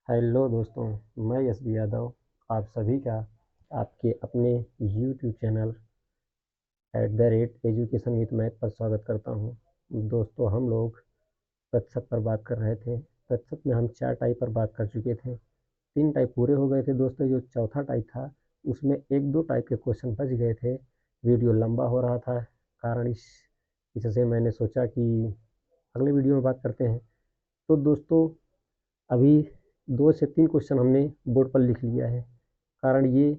Hello दोस्तों, मैं SB Yadav आप सभी का आपके अपने YouTube channel @education with math पर स्वागत करता हूं। दोस्तों, हम लोग प्रतिशत पर बात कर रहे थे। प्रतिशत में हम 4 टाइप पर बात कर चुके थे। 3 टाइप पूरे हो गए थे दोस्तों। जो चौथा टाइप था उसमें 1-2 टाइप के क्वेश्चन बच गए थे। वीडियो लंबा हो रहा था, कारण इससे मैंने सोचा कि अगले वीडियो में बात करते हैं। तो दोस्तों, अभी 2 से 3 क्वेश्चन हमने बोर्ड पर लिख लिया है। कारण ये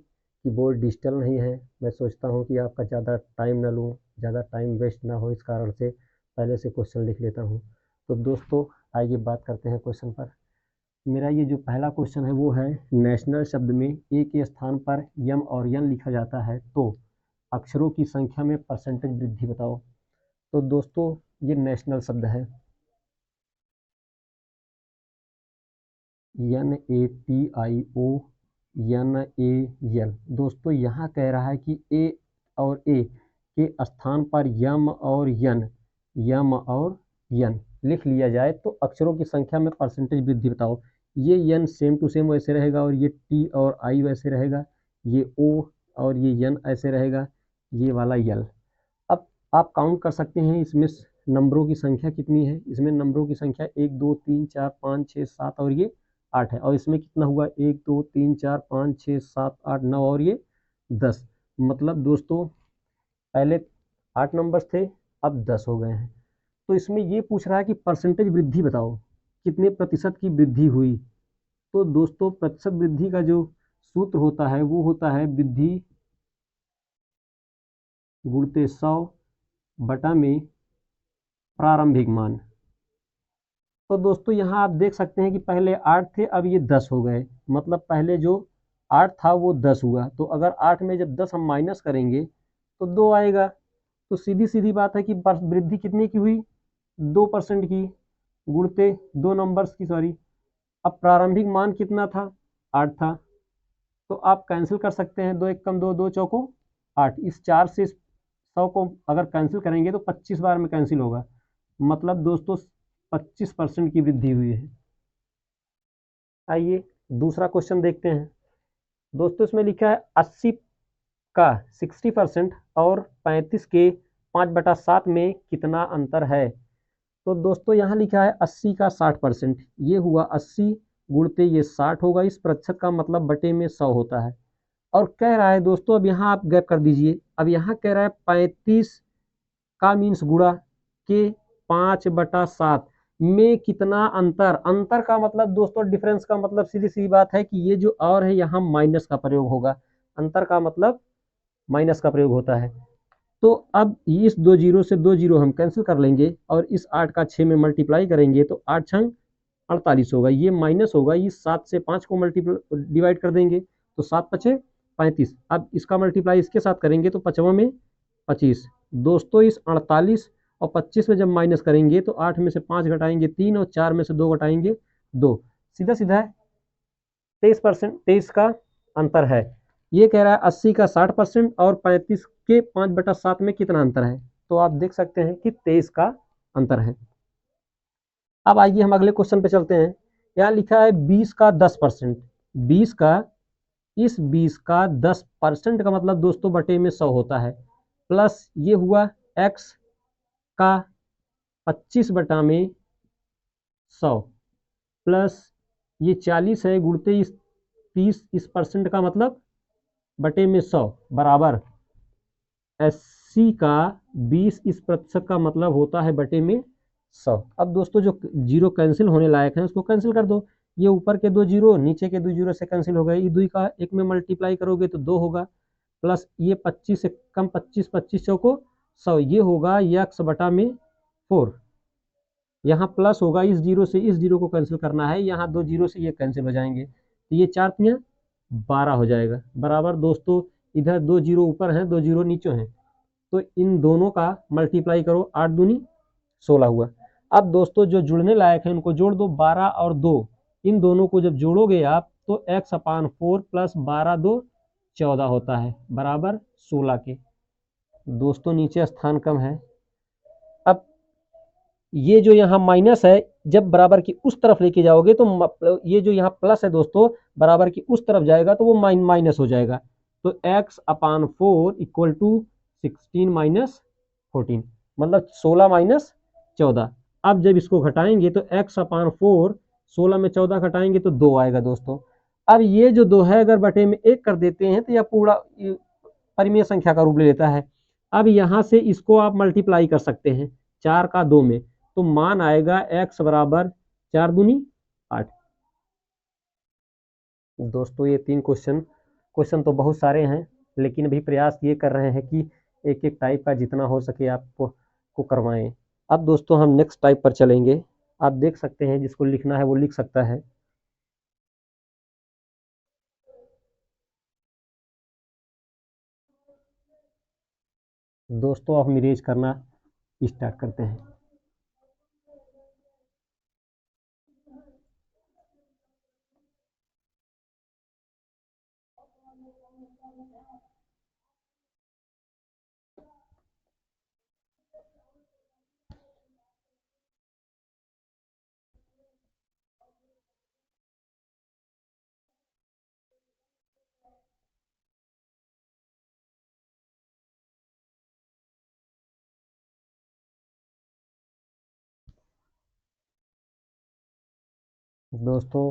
कि बोर्ड डिजिटल नहीं है। मैं सोचता हूँ कि आपका ज़्यादा टाइम ना लूँ, ज़्यादा टाइम वेस्ट ना हो, इस कारण से पहले से क्वेश्चन लिख लेता हूँ। तो दोस्तों, आइए बात करते हैं क्वेश्चन पर। मेरा ये जो पहला क्वेश्चन है वो है, नेशनल शब्द में ए के स्थान पर यम और यन लिखा जाता है तो अक्षरों की संख्या में परसेंटेज वृद्धि बताओ। तो दोस्तों, ये नेशनल शब्द है, NATIO NAL। दोस्तों, यहाँ कह रहा है कि ए और ए के स्थान पर यम और यन लिख लिया जाए तो अक्षरों की संख्या में परसेंटेज वृद्धि बताओ। ये यन सेम टू सेम वैसे रहेगा और ये टी और आई वैसे रहेगा, ये ओ और ये यन ऐसे रहेगा, ये वाला यल। अब आप काउंट कर सकते हैं इसमें नंबरों की संख्या कितनी है। इसमें नंबरों की संख्या 1 2 3 4 5 6 7 और ये 8 है। और इसमें कितना हुआ, 1 2 3 4 5 6 7 8 9 और ये 10। मतलब दोस्तों, पहले 8 नंबर्स थे, अब 10 हो गए हैं। तो इसमें ये पूछ रहा है कि परसेंटेज वृद्धि बताओ, कितने प्रतिशत की वृद्धि हुई। तो दोस्तों, प्रतिशत वृद्धि का जो सूत्र होता है वो होता है वृद्धि गुणित 100 बटा में प्रारंभिक मान। तो दोस्तों, यहाँ आप देख सकते हैं कि पहले 8 थे, अब ये 10 हो गए। मतलब पहले जो 8 था वो 10 हुआ। तो अगर 8 में जब 10 हम माइनस करेंगे तो 2 आएगा। तो सीधी सीधी बात है कि वृद्धि कितने की हुई, 2% की, गुणते 2 नंबर्स की, सॉरी। अब प्रारंभिक मान कितना था, 8 था। तो आप कैंसिल कर सकते हैं, 2 1 कम 2, 2 चौको 8। इस 4 से 100 को अगर कैंसिल करेंगे तो 25 बार में कैंसिल होगा। मतलब दोस्तों, 25% की वृद्धि हुई है। आइए दूसरा क्वेश्चन देखते हैं। दोस्तों, इसमें लिखा है 80 का 60% और 35 के 5/7 में कितना अंतर है। तो दोस्तों, यहाँ लिखा है 80 का 60%, ये हुआ 80 गुणते ये 60 होगा। इस प्रतिशत का मतलब बटे में 100 होता है। और कह रहा है दोस्तों, अब यहाँ आप गैप कर दीजिए। अब यहाँ कह रहा है 35 का मीन्स गुणा के 5/7 में कितना अंतर। अंतर का मतलब दोस्तों, डिफरेंस का मतलब सीधी सी बात है कि ये जो और है यहाँ माइनस का प्रयोग होगा। अंतर का मतलब माइनस का प्रयोग होता है। तो अब इस 2 जीरो से 2 जीरो हम कैंसिल कर लेंगे और इस 8 का 6 में मल्टीप्लाई करेंगे तो 8 छंग 48 होगा। ये माइनस होगा, इस 7 से 5 को मल्टीप्लाई डिवाइड कर देंगे तो 7 पचे 35। अब इसका मल्टीप्लाई इसके साथ करेंगे तो 5 में 25। दोस्तों, इस 48 और 25 में जब माइनस करेंगे तो 8 में से 5 घटाएंगे 3 और 4 में से 2 घटाएंगे 2। सीधा सीधा 23% का अंतर है। ये कह रहा है 80 का 60% और 35 के 5/7 में कितना अंतर है। तो आप देख सकते हैं कि 23 का अंतर है। अब आइए हम अगले क्वेश्चन पे चलते हैं। यहाँ लिखा है 20 का 10%। 20 का 10% का मतलब दोस्तों बटे में 100 होता है। प्लस ये हुआ x का 25 बटा में 100 प्लस ये 40 है गुणते इस 30, इस परसेंट का मतलब बटे में 100 बराबर 80 का 20 इस प्रतिशत का मतलब होता है बटे में 100। अब दोस्तों, जो जीरो कैंसिल होने लायक है उसको कैंसिल कर दो। ये ऊपर के 2 जीरो नीचे के 2 जीरो से कैंसिल हो गए। ये 2 का 1 में मल्टीप्लाई करोगे तो 2 होगा। प्लस ये 25 से कम 25, 25 चौको 100, ये होगा x बटा में 4। यहाँ प्लस होगा, इस जीरो से इस जीरो को कैंसिल करना है, यहाँ 2 जीरो से ये कैंसिल हो जाएंगे तो ये 4 तियां 12 हो जाएगा बराबर। दोस्तों, इधर 2 जीरो ऊपर हैं, 2 जीरो नीचे हैं, तो इन दोनों का मल्टीप्लाई करो, 8 दूनी 16 हुआ। अब दोस्तों, जो जुड़ने लायक है उनको जोड़ दो, 12 और 2। इन दोनों को जब जोड़ोगे आप तो x/4 प्लस 12 2 14 होता है बराबर 16 के। दोस्तों, नीचे स्थान कम है। अब ये जो यहाँ माइनस है जब बराबर की उस तरफ लेके जाओगे तो ये जो यहाँ प्लस है दोस्तों बराबर की उस तरफ जाएगा तो वो माइनस हो जाएगा। तो x/4 इक्वल टू 16 माइनस 14, मतलब 16 माइनस 14। अब जब इसको घटाएंगे तो x/4 16 में 14 घटाएंगे तो 2 आएगा दोस्तों। अब ये जो 2 है अगर बटे में 1 कर देते हैं तो यह पूरा परिमेय संख्या का रूप ले लेता है। अब यहाँ से इसको आप मल्टीप्लाई कर सकते हैं 4 का 2 में, तो मान आएगा x बराबर 4 दूनी 8। दोस्तों ये 3 क्वेश्चन तो बहुत सारे हैं, लेकिन अभी प्रयास ये कर रहे हैं कि एक एक टाइप का जितना हो सके आपको को करवाएं। अब दोस्तों हम नेक्स्ट टाइप पर चलेंगे। आप देख सकते हैं जिसको लिखना है वो लिख सकता है। दोस्तों आप इरेज करना स्टार्ट करते हैं। दोस्तों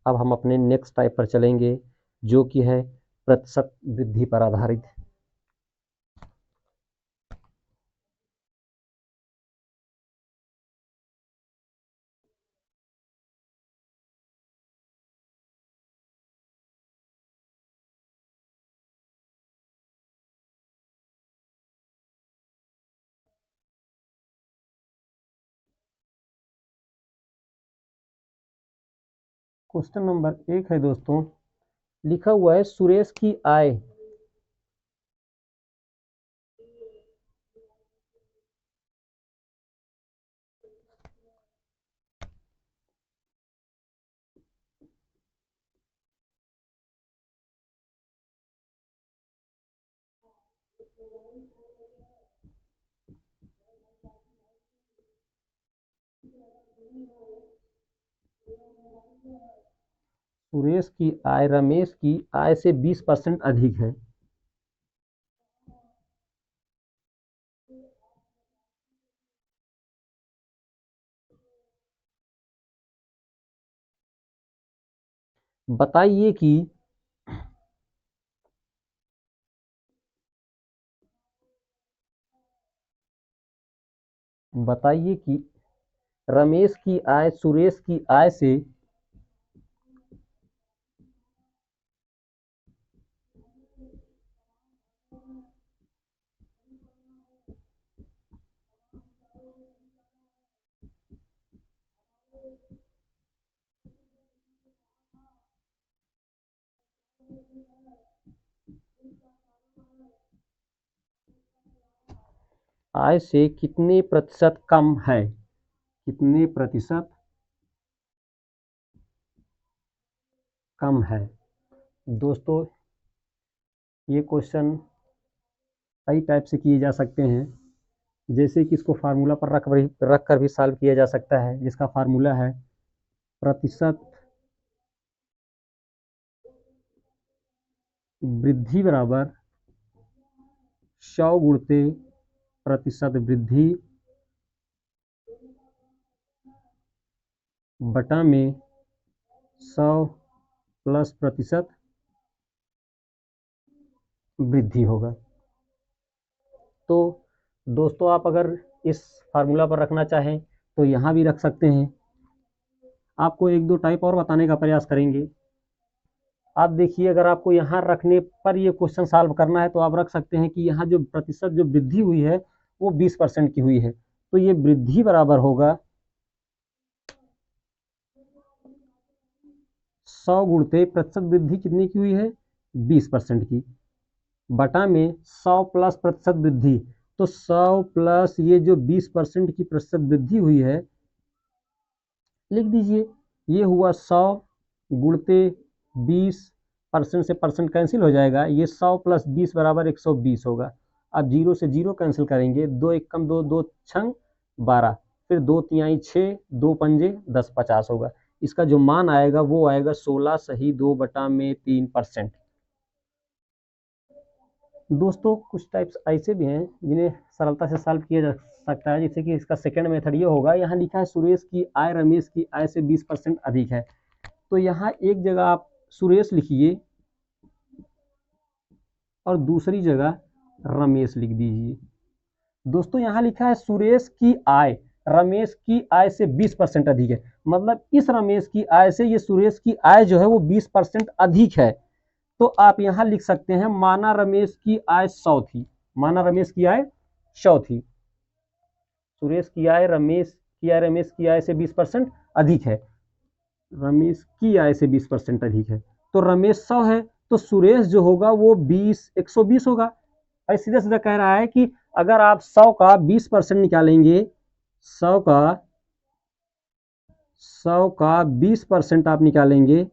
अब हम अपने नेक्स्ट टाइप पर चलेंगे जो कि है प्रतिशत वृद्धि पर आधारित। क्वेश्चन नंबर 1 है दोस्तों, लिखा हुआ है सुरेश की आय सुरेश की आय रमेश की आय से 20% अधिक है। बताइए कि रमेश की आय सुरेश की आय से आय से कितने प्रतिशत कम है, कितने प्रतिशत कम है। दोस्तों ये क्वेश्चन कई टाइप से किए जा सकते हैं, जैसे कि इसको फार्मूला पर रख कर भी सॉल्व किया जा सकता है, जिसका फार्मूला है प्रतिशत वृद्धि बराबर 100 गुणते प्रतिशत वृद्धि बटा में 100 प्लस प्रतिशत वृद्धि होगा। तो दोस्तों आप अगर इस फार्मूला पर रखना चाहें तो यहाँ भी रख सकते हैं। आपको एक दो टाइप और बताने का प्रयास करेंगे। आप देखिए अगर आपको यहाँ रखने पर ये क्वेश्चन सॉल्व करना है तो आप रख सकते हैं कि यहाँ जो प्रतिशत जो वृद्धि हुई है वो 20% की हुई है, तो ये वृद्धि बराबर होगा 100 गुणते प्रतिशत वृद्धि कितने की हुई है 20% की, बटा में 100 प्लस प्रतिशत वृद्धि, तो 100 प्लस ये जो 20% की प्रतिशत वृद्धि हुई है लिख दीजिए, ये हुआ 100 गुणते 20% से परसेंट कैंसिल हो जाएगा, ये 100 प्लस 20 बराबर 120 होगा। अब जीरो से जीरो कैंसिल करेंगे, 2 1 कम 2 2 छंग 12, फिर 2 तिहाई 6, 2 पंजे 10, 50 होगा। इसका जो मान आएगा वो आएगा 16 सही 2/3%। दोस्तों कुछ टाइप्स ऐसे भी हैं जिन्हें सरलता से सॉल्व किया जा सकता है, जैसे कि इसका सेकंड मेथड ये होगा। यहाँ लिखा है सुरेश की आय रमेश की आय से 20% अधिक है। तो यहाँ एक जगह आप सुरेश लिखिए और दूसरी जगह रमेश लिख दीजिए। दोस्तों यहाँ लिखा है सुरेश की आय रमेश की आय से 20% अधिक है, मतलब इस रमेश की आय से ये सुरेश की आय जो है वो 20% अधिक है। तो आप यहाँ लिख सकते हैं माना रमेश की आय 100 थी, माना रमेश की आय 100 थी, सुरेश की आय रमेश की आय से 20% अधिक है, रमेश की आय से 20% अधिक है। तो रमेश 100 है तो सुरेश जो होगा वो 120 होगा। ऐसे सीधा सीधा कह रहा है कि अगर आप 100 का 20% निकालेंगे, 100 का 20% आप निकालेंगे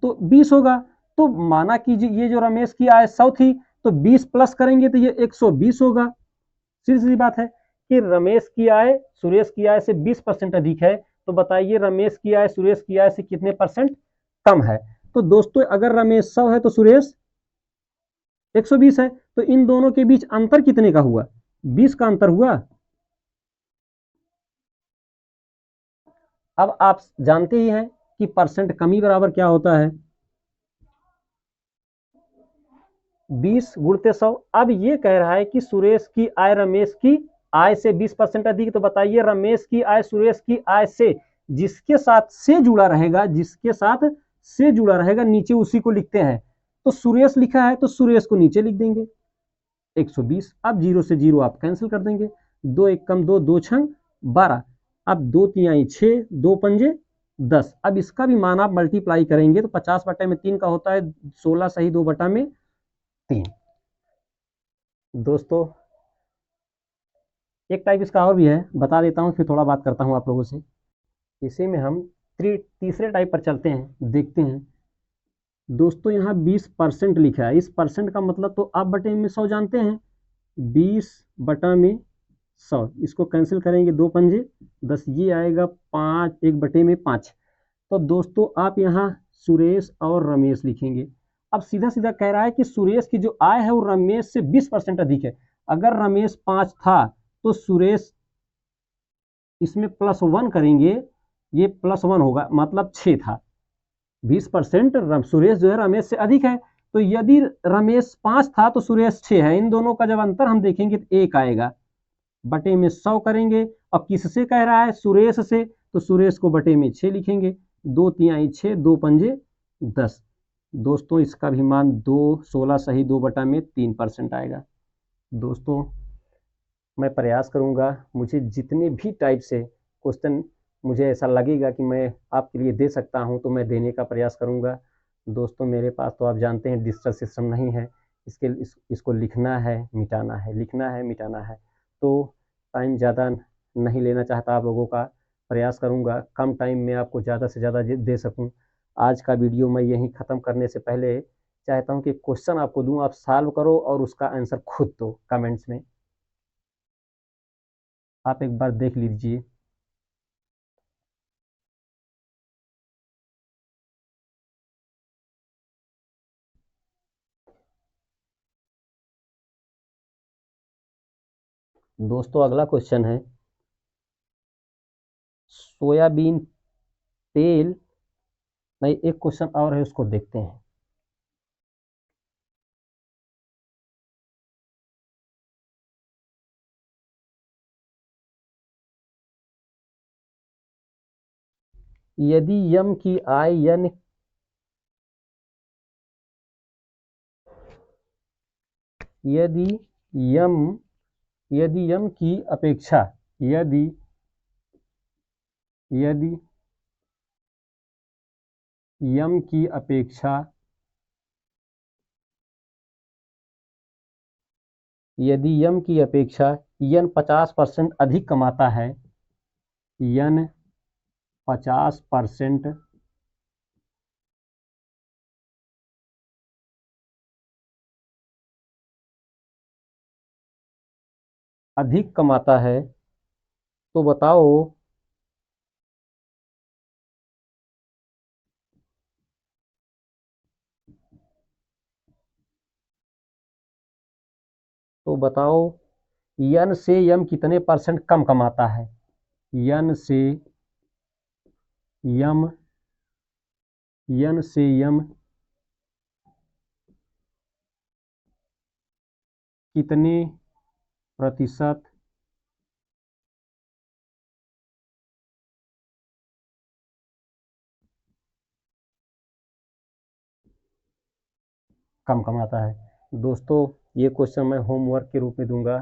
तो 20 होगा। तो माना कि ये जो रमेश की आय 100 थी तो 20 प्लस करेंगे तो ये 120 होगा। सीधी सी बात है कि रमेश की आय सुरेश की आय से 20% अधिक है, तो बताइए रमेश की आय सुरेश की आय से कितने परसेंट कम है। तो दोस्तों अगर रमेश 100 है तो सुरेश 120 है, तो इन दोनों के बीच अंतर कितने का हुआ, 20 का अंतर हुआ। अब आप जानते ही हैं कि परसेंट कमी बराबर क्या होता है, 20 गुणते 100। अब ये कह रहा है कि सुरेश की आय रमेश की आय से 20% अधिक, तो बताइए रमेश की आय सुरेश की आय से, जिसके साथ से जुड़ा रहेगा, जिसके साथ से जुड़ा रहेगा नीचे उसी को लिखते हैं। तो सुरेश लिखा है तो सुरेश को नीचे लिख देंगे 120। अब 0 से 0 आप कैंसिल कर देंगे, 2 1 कम 2, 2 6 12। अब 2 तिहाई 6, 2 पंजे 10। अब इसका भी मान आप मल्टीप्लाई करेंगे तो 50/3 का होता है 16 सही 2/3। दोस्तों एक टाइप इसका और भी है, बता देता हूँ फिर थोड़ा बात करता हूँ आप लोगों से। इसी में हम तीसरे टाइप पर चलते हैं, देखते हैं। दोस्तों यहाँ 20% लिखा है, इस परसेंट का मतलब तो आप बटे में 100 जानते हैं, 20/100। इसको कैंसिल करेंगे 2 पंजे 10, ये आएगा 5 1/5। तो दोस्तों आप यहाँ सुरेश और रमेश लिखेंगे। अब सीधा सीधा कह रहा है कि सुरेश की जो आय है वो रमेश से 20% अधिक है। अगर रमेश 5 था तो सुरेश इसमें +1 करेंगे, ये +1 होगा, मतलब 6 था। 20% सुरेश जो है रमेश से अधिक है, तो यदि रमेश 5 था तो सुरेश 6 है। इन दोनों का जब अंतर हम देखेंगे तो 1 आएगा, बटे में 100 करेंगे। अब किससे कह रहा है, सुरेश से, तो सुरेश को बटे में 6 लिखेंगे, 2 तिहाई 6, 2 पंजे 10। दोस्तों इसका भी मान 2 16 सही 2/3% आएगा। दोस्तों मैं प्रयास करूंगा, मुझे जितने भी टाइप से क्वेश्चन मुझे ऐसा लगेगा कि मैं आपके लिए दे सकता हूं तो मैं देने का प्रयास करूंगा। दोस्तों मेरे पास तो आप जानते हैं डिजिटल सिस्टम नहीं है, इसको लिखना है मिटाना है, लिखना है मिटाना है, तो टाइम ज़्यादा नहीं लेना चाहता आप लोगों का। प्रयास करूंगा कम टाइम में आपको ज़्यादा से ज़्यादा दे सकूं। आज का वीडियो मैं यहीं ख़त्म करने से पहले चाहता हूं कि क्वेश्चन आपको दूं, आप सॉल्व करो और उसका आंसर खुद दो कमेंट्स में। आप एक बार देख लीजिए। दोस्तों अगला क्वेश्चन है सोयाबीन तेल, नहीं एक क्वेश्चन और है उसको देखते हैं। यदि यम की आय यन यदि यम यदि यम की अपेक्षा यदि यदि यम की अपेक्षा यदि यम की अपेक्षा यन 50% अधिक कमाता है, यन 50% अधिक कमाता है, तो बताओ तो बताओ यन से यम कितने परसेंट कम कमाता है। यन से यम यन से यम कितने प्रतिशत कम कमाता है। दोस्तों ये क्वेश्चन मैं होमवर्क के रूप में दूंगा।